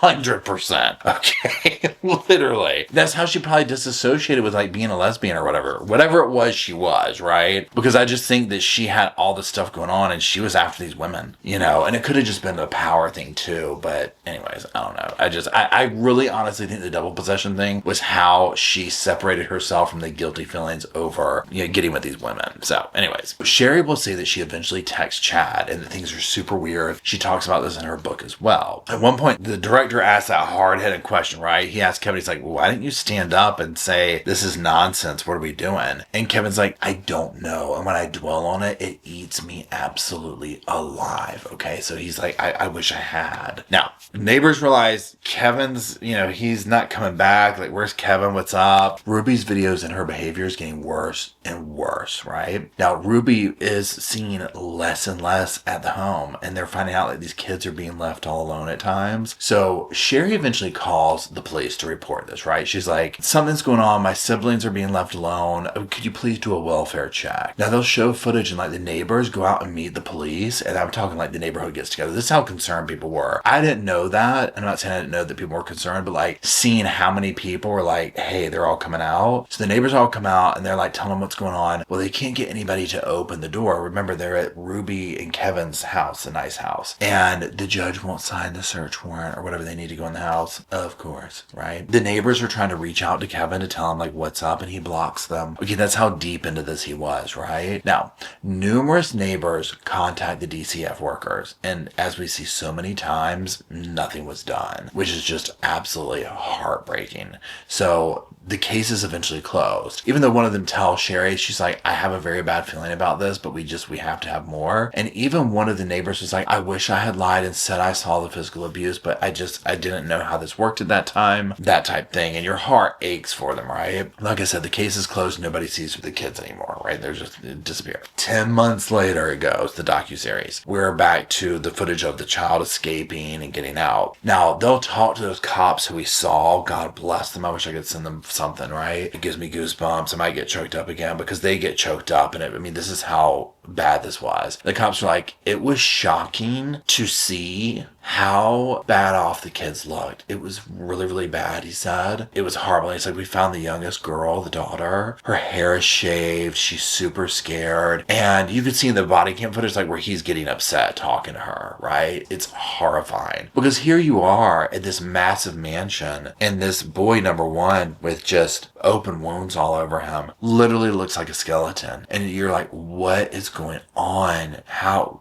100%. Okay. Literally. That's how she probably disassociated with like being a lesbian or whatever it was she was, right? Because I just think that she had all this stuff going on and she was after these women, and it could have just been a power thing too. But anyways, I don't know. I really honestly think the double possession thing was how she separated herself from the guilty feelings over, getting with these women. So anyways, Sherry will say that she eventually texts Chad and that things are super weird. She talks about this in her book as well. At one point, the director asked that hard-headed question, right? He asked Kevin, he's like, well, why didn't you stand up and say, this is nonsense, what are we doing? And Kevin's like, I don't know. And when I dwell on it, it eats me absolutely alive, okay? So he's like, I wish I had. Now, neighbors realize Kevin's, he's not coming back. Like, where's Kevin? What's up? Ruby's videos and her behavior is getting worse and worse, right? Now, Ruby is seen less and less at the home, and they're finding out that these kids are being left all alone at times. So Sherry eventually calls the police to report this, right? She's like, something's going on. My siblings are being left alone. Could you please do a welfare check? Now they'll show footage and like the neighbors go out and meet the police. And I'm talking like the neighborhood gets together. This is how concerned people were. I didn't know that. I'm not saying I didn't know that people were concerned, but like seeing how many people were like, hey, they're all coming out. So the neighbors all come out and they're like telling them what's going on. Well, they can't get anybody to open the door. Remember, they're at Ruby and Kevin's house, a nice house. And the judge won't sign the search warrant or whatever they need to go in the house. Of course, right? The neighbors are trying to reach out to Kevin to tell him like what's up, and he blocks them. Okay, that's how deep into this he was, right? Now, numerous neighbors contact the DCF workers, and as we see so many times, nothing was done, which is just absolutely heartbreaking. So the case is eventually closed. Even though one of them tells Sherry, she's like, I have a very bad feeling about this, but we have to have more. And even one of the neighbors was like, I wish I had lied and said I saw the physical abuse, but I didn't know how this worked at that time, that type thing. And your heart aches for them, right? Like I said, the case is closed. Nobody sees the kids anymore, right? They're just disappear. 10 months later, it goes, the docuseries. We're back to the footage of the child escaping and getting out. Now, they'll talk to those cops who we saw. God bless them. I wish I could send them something, right? It gives me goosebumps. I might get choked up again because they get choked up. And this is how bad this was. The cops were like, it was shocking to see how bad off the kids looked. It was really, really bad, he said. It was horrible. He's like, we found the youngest girl, the daughter. Her hair is shaved. She's super scared. And you could see in the body cam footage, like where he's getting upset talking to her, right? It's horrifying. Because here you are at this massive mansion, and this boy, number one, with just open wounds all over him, literally looks like a skeleton. And you're like, what is going on?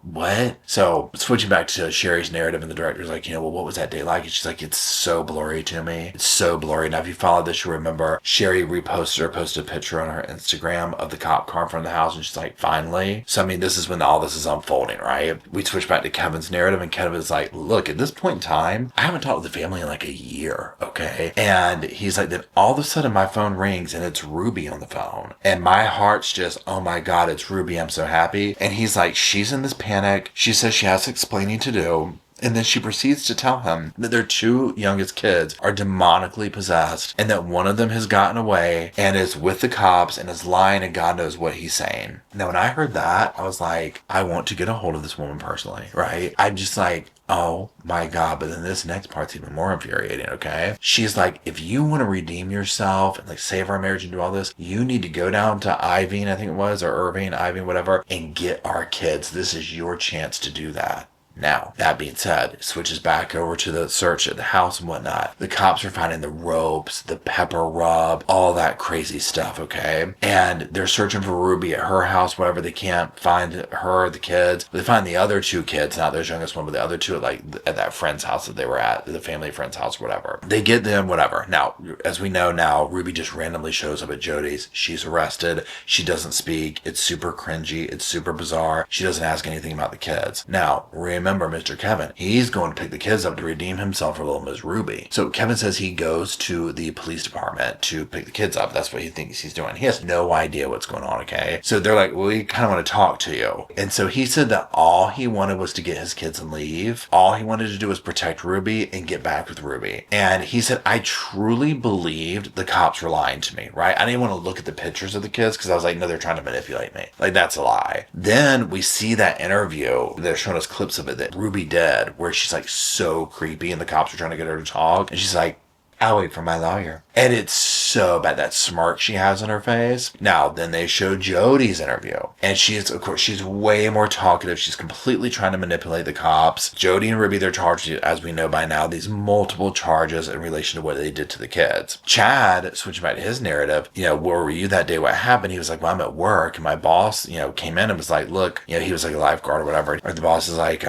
What? So switching back to Sherry's narrative, and the director's like, well, what was that day like? And she's like, it's so blurry to me. It's so blurry. Now, if you followed this, you'll remember Sherry posted a picture on her Instagram of the cop car in front of the house, and she's like, finally. So, I mean, this is when all this is unfolding, right? We switch back to Kevin's narrative, and Kevin is like, look, at this point in time, I haven't talked with the family in like a year, okay? And he's like, then all of a sudden my phone rings, and it's Ruby on the phone. And my heart's just, oh my God, it's Ruby. I'm so happy. And he's like, she's in this panic. She says she has explaining to do. And then she proceeds to tell him that their two youngest kids are demonically possessed and that one of them has gotten away and is with the cops and is lying, and God knows what he's saying. Now, when I heard that, I was like, I want to get a hold of this woman personally, right? I'm just like, oh my God. But then this next part's even more infuriating, okay? She's like, if you want to redeem yourself and like save our marriage and do all this, you need to go down to Irving, I think it was, or Irving, whatever, and get our kids. This is your chance to do that. Now, that being said, it switches back over to the search at the house and whatnot. The cops are finding the ropes, the pepper rub, all that crazy stuff, okay? And they're searching for Ruby at her house, whatever. They can't find her, the kids. They find the other two kids, not their youngest one, but the other two at that friend's house that they were at, the family friend's house, whatever. They get them, whatever. Now, as we know now, Ruby just randomly shows up at Jodi's. She's arrested. She doesn't speak. It's super cringy. It's super bizarre. She doesn't ask anything about the kids. Now, remember Mr. Kevin, he's going to pick the kids up to redeem himself for little Miss Ruby. So Kevin says he goes to the police department to pick the kids up. That's what he thinks he's doing. He has no idea what's going on, okay? So they're like, well, we kind of want to talk to you. And so he said that all he wanted was to get his kids and leave. All he wanted to do was protect Ruby and get back with Ruby. And he said, I truly believed the cops were lying to me, right? I didn't want to look at the pictures of the kids because I was like, no, they're trying to manipulate me. Like, that's a lie. Then we see that interview. They're showing us clips of it that Ruby did, where she's like so creepy and the cops are trying to get her to talk, and she's like, I'll wait for my lawyer. And it's so bad, that smirk she has on her face. Now, then they show Jodi's interview. And she's, of course, she's way more talkative. She's completely trying to manipulate the cops. Jodi and Ruby, they're charged, as we know by now, these multiple charges in relation to what they did to the kids. Chad, switching back to his narrative, where were you that day? What happened? He was like, well, I'm at work. And my boss, came in and was like, look, he was like a lifeguard or whatever. Or the boss is like,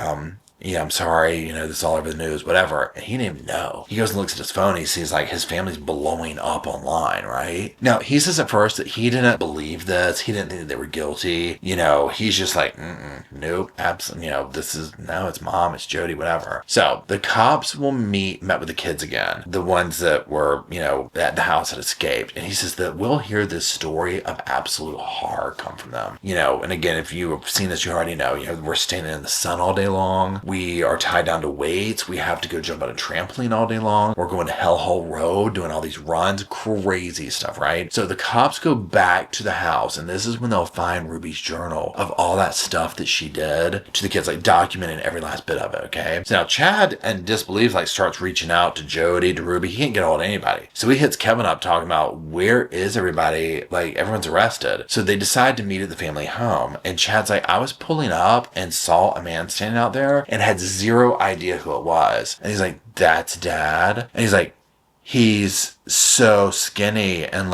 yeah, I'm sorry, this is all over the news, whatever. And he didn't even know. He goes and looks at his phone. He sees like his family's blowing up online, right? Now, he says at first that he didn't believe this. He didn't think that they were guilty. He's just like, nope, absolutely. It's mom, it's Jodi, whatever. So the cops will met with the kids again, the ones that were, at the house had escaped. And he says that we'll hear this story of absolute horror come from them. And again, if you've seen this, you already know, we're standing in the sun all day long. We are tied down to weights. We have to go jump on a trampoline all day long. We're going to Hellhole Road, doing all these runs, crazy stuff, right? So the cops go back to the house, and this is when they'll find Ruby's journal of all that stuff that she did to the kids, like documenting every last bit of it, okay? So now Chad, in disbelief, starts reaching out to Jodi, to Ruby. He can't get a hold of anybody. So he hits Kevin up talking about, where is everybody? Like, everyone's arrested. So they decide to meet at the family home, and Chad's like, I was pulling up and saw a man standing out there and had zero idea who it was. And he's like, that's Dad? And he's like, he's so skinny and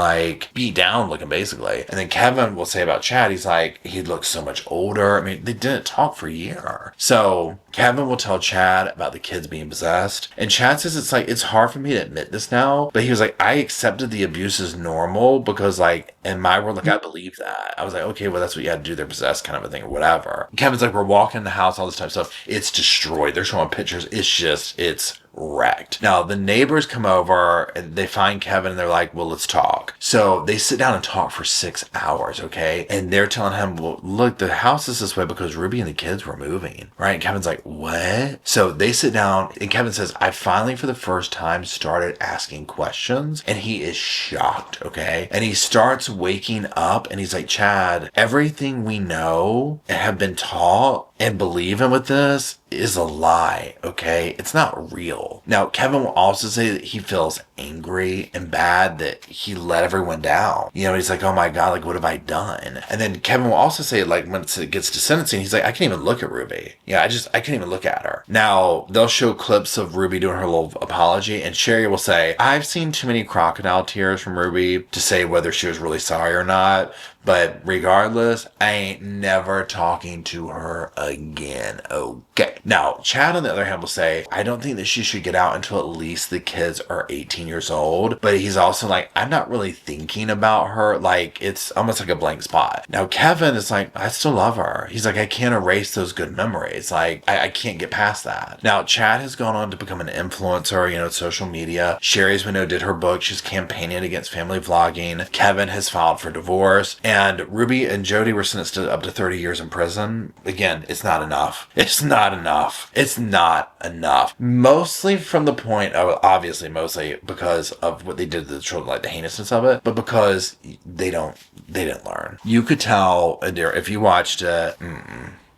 beat down looking, basically. And then Kevin will say about Chad, he's like, he looks so much older. I mean, they didn't talk for a year. So Kevin will tell Chad about the kids being possessed. And Chad says it's hard for me to admit this now, but he was like, I accepted the abuse as normal because in my world, I believe that. I was like, okay, well, that's what you had to do. They're possessed, kind of a thing, or whatever. Kevin's like, we're walking in the house, all this type of stuff. It's destroyed. They're showing pictures. It's wrecked. Now, the neighbors come over and they find Kevin and they're like, well, let's talk. So they sit down and talk for 6 hours, okay? And they're telling him, well, look, the house is this way because Ruby and the kids were moving, right? And Kevin's like, what? So they sit down and Kevin says, I finally, for the first time, started asking questions, and he is shocked, okay? And he starts waking up and he's like, Chad, everything we know and have been taught and believe in with this is a lie, okay? It's not real. Now, Kevin will also say that he feels angry and bad that he let everyone down. He's like, oh my God, what have I done? And then Kevin will also say, when it gets to sentencing, he's like, I can't even look at Ruby. I can't even look at her. Now, they'll show clips of Ruby doing her little apology, and Sherry will say, I've seen too many crocodile tears from Ruby to say whether she was really sorry or not. But regardless, I ain't never talking to her again. Okay. Now, Chad, on the other hand, will say, I don't think that she should get out until at least the kids are 18 years old. But he's also like, I'm not really thinking about her. Like, it's almost like a blank spot. Now, Kevin is like, I still love her. He's like, I can't erase those good memories. Like, I can't get past that. Now, Chad has gone on to become an influencer, social media. Sherry, as we know, did her book. She's campaigning against family vlogging. Kevin has filed for divorce. And Ruby and Jodi were sentenced to up to 30 years in prison. Again, it's not enough. It's not enough. It's not enough. Mostly from the point of, obviously, mostly because of what they did to the children, like the heinousness of it, but because they didn't learn. You could tell if you watched it,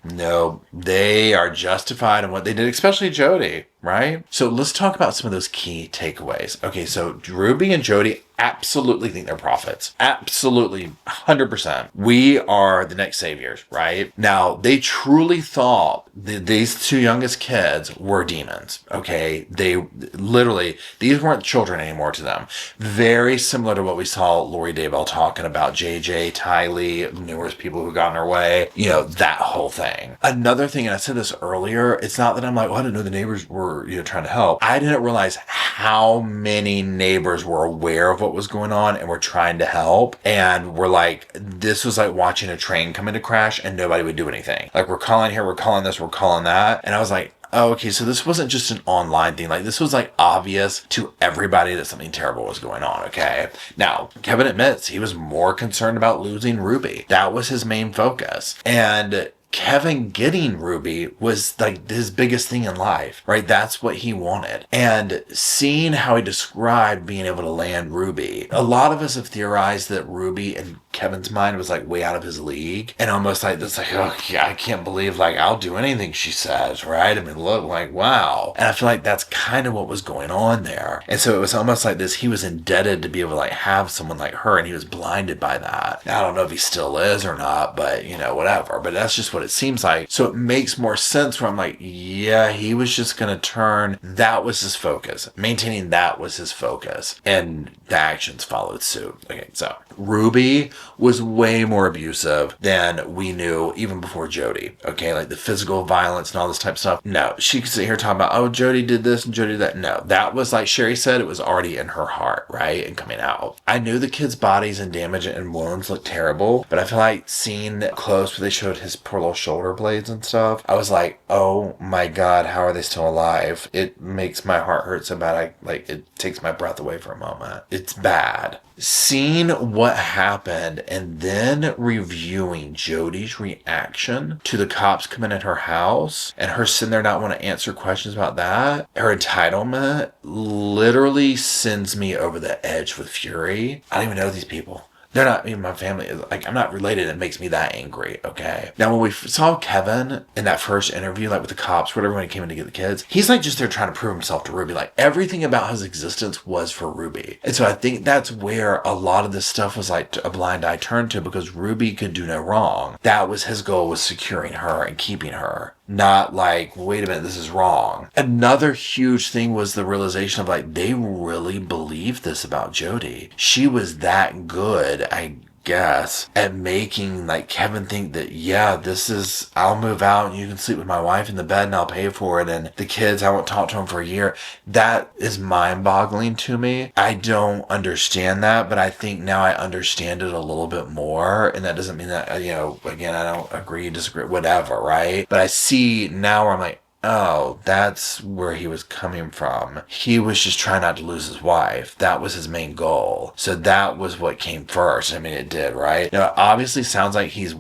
no, they are justified in what they did, especially Jodi, right? So let's talk about some of those key takeaways. Okay, so Ruby and Jodi absolutely think they're prophets. Absolutely, 100%. We are the next saviors, right? Now, they truly thought that these two youngest kids were demons, okay? They literally, these weren't children anymore to them. Very similar to what we saw Lori Daybell talking about, JJ, Tylee, numerous people who got in her way, that whole thing. Another thing, and I said this earlier, it's not that I'm like, I didn't know the neighbors were, trying to help. I didn't realize how many neighbors were aware of what was going on and were trying to help, and were like, this was like watching a train come into crash and nobody would do anything. Like, we're calling here, we're calling this, we're calling that. And I was like, oh, okay, so this wasn't just an online thing. Like, this was like obvious to everybody that something terrible was going on, okay? Now, Kevin admits he was more concerned about losing Ruby. That was his main focus. And Kevin getting Ruby was like his biggest thing in life, right? That's what he wanted. And seeing how he described being able to land Ruby, a lot of us have theorized that Ruby, in Kevin's mind, was like way out of his league, and almost like this, like, oh yeah, I can't believe, like, I'll do anything she says, right? I mean, look, like, wow. And I feel like that's kind of what was going on there. And so it was almost like this, he was indebted to be able to like have someone like her, and he was blinded by that. Now, I don't know if he still is or not, but whatever. But that's just what it seems like. So it makes more sense where I'm like, yeah, he was just going to turn. That was his focus. Maintaining that was his focus. And the actions followed suit. Okay, so Ruby was way more abusive than we knew even before Jodi. Okay, like the physical violence and all this type of stuff. No, she could sit here talking about, oh, Jodi did this and Jodi did that. No, that was, like Sherry said, it was already in her heart, right? And coming out. I knew the kids' bodies and damage and wounds looked terrible, but I feel like seeing that close where they showed his poor little shoulder blades and stuff, I was like, oh my God, how are they still alive? It makes my heart hurt so bad. It takes my breath away for a moment. It's bad. Seeing what happened and then reviewing Jodi's reaction to the cops coming at her house and her sitting there not want to answer questions about that, her entitlement literally sends me over the edge with fury. I don't even know these people. They're not even my family. Like, I'm not related. It makes me that angry, okay? Now, when we saw Kevin in that first interview, like with the cops, whatever, when he came in to get the kids, he's like just there trying to prove himself to Ruby. Like, everything about his existence was for Ruby. And so I think that's where a lot of this stuff was like a blind eye turned to, because Ruby could do no wrong. That was his goal, was securing her and keeping her. Not like, wait a minute, this is wrong. Another huge thing was the realization of like, they really believed this about Jodi. She was that good, I guess, at making like Kevin think that, yeah, this is, I'll move out and you can sleep with my wife in the bed and I'll pay for it, and the kids, I won't talk to them for a year. That is mind-boggling to me. I don't understand that, but I think now I understand it a little bit more, and that doesn't mean that, again, I don't agree, disagree, whatever, right? But I see now where I'm like, oh, that's where he was coming from. He was just trying not to lose his wife. That was his main goal. So that was what came first. I mean, it did, right? Now, it obviously sounds like he's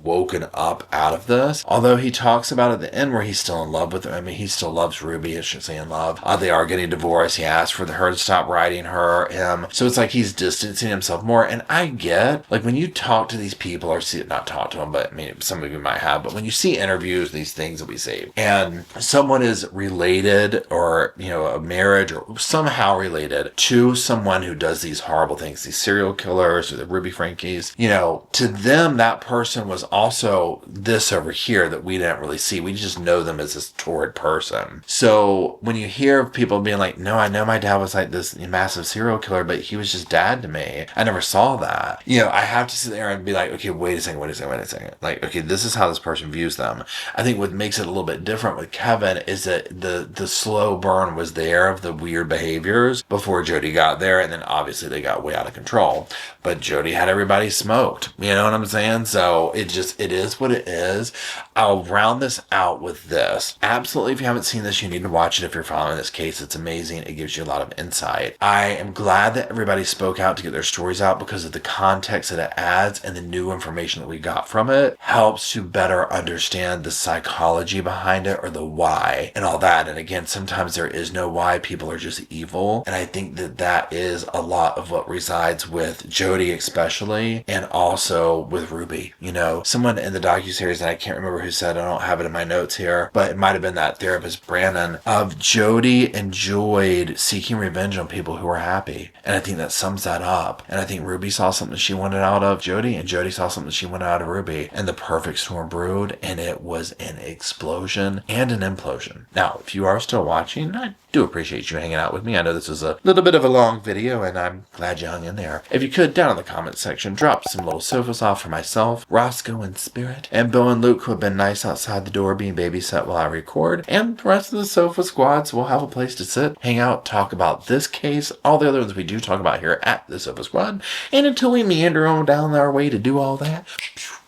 woken up out of this, although he talks about at the end where he's still in love with her. I mean, he still loves Ruby. I shouldn't say in love. They are getting divorced. He asked for her to stop writing him. So it's like he's distancing himself more. And I get, like, when you talk to these people, or see, not talk to them, but I mean, some of you might have, but when you see interviews, these things that we see, and someone is related, or, a marriage, or somehow related to someone who does these horrible things, these serial killers, or the Ruby Frankies, to them, that person was also this over here that we didn't really see. We just know them as this torrid person. So when you hear people being like, no, I know my dad was like this massive serial killer, but he was just dad to me. I never saw that. You know, I have to sit there and be like, okay, wait a second. Like, okay, this is how this person views them. I think what makes it a little bit different with Kevin is that the slow burn was there of the weird behaviors before Jodi got there, and then obviously they got way out of control. But Jodi had everybody smoked. You know what I'm saying? So it is what it is. I'll round this out with this. Absolutely, if you haven't seen this, you need to watch it if you're following this case. It's amazing. It gives you a lot of insight. I am glad that everybody spoke out to get their stories out because of the context that it adds, and the new information that we got from it helps to better understand the psychology behind it, or the why and all that. And again, sometimes there is no why. People are just evil. And I think that is a lot of what resides with Jodi especially, and also with Ruby. You know, someone in the docuseries, and I can't remember who said, I don't have it in my notes here, but it might have been that therapist Brandon, of Jodi enjoyed seeking revenge on people who were happy. And I think that sums that up. And I think Ruby saw something she wanted out of Jodi, and Jodi saw something she wanted out of Ruby, and the perfect storm brewed, and it was an explosion and an implosion. Now, if you are still watching, I do appreciate you hanging out with me. I know this was a little bit of a long video, and I'm glad you hung in there. If you could, down in the comment section, drop some little sofas off for myself, Roscoe and Spirit, and Bo and Luke, who have been nice outside the door being babysat while I record, and the rest of the sofa squad, so we'll have a place to sit, hang out, talk about this case, all the other ones we do talk about here at the Sofa Squad, and until we meander on down our way to do all that,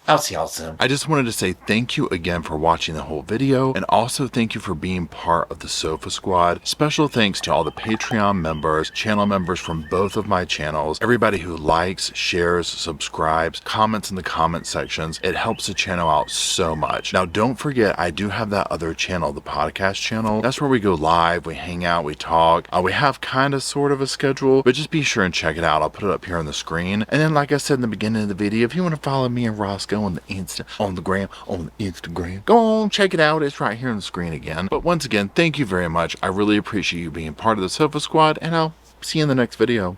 I'll see y'all soon. I just wanted to say thank you again for watching the whole video, and also thank you for being part of the Sofa Squad. Special thanks to all the Patreon members, channel members from both of my channels, everybody who likes, shares, subscribes, comments in the comment sections. It helps the channel out so much. Now, don't forget, I do have that other channel, the podcast channel. That's where we go live, we hang out, we talk. We have kind of sort of a schedule, but just be sure and check it out. I'll put it up here on the screen. And then, like I said in the beginning of the video, if you want to follow me and Roscoe on the Instagram, go on, check it out. It's right here on the screen again. But once again, thank you very much. I really appreciate you being part of the Sofa Squad, and I'll see you in the next video.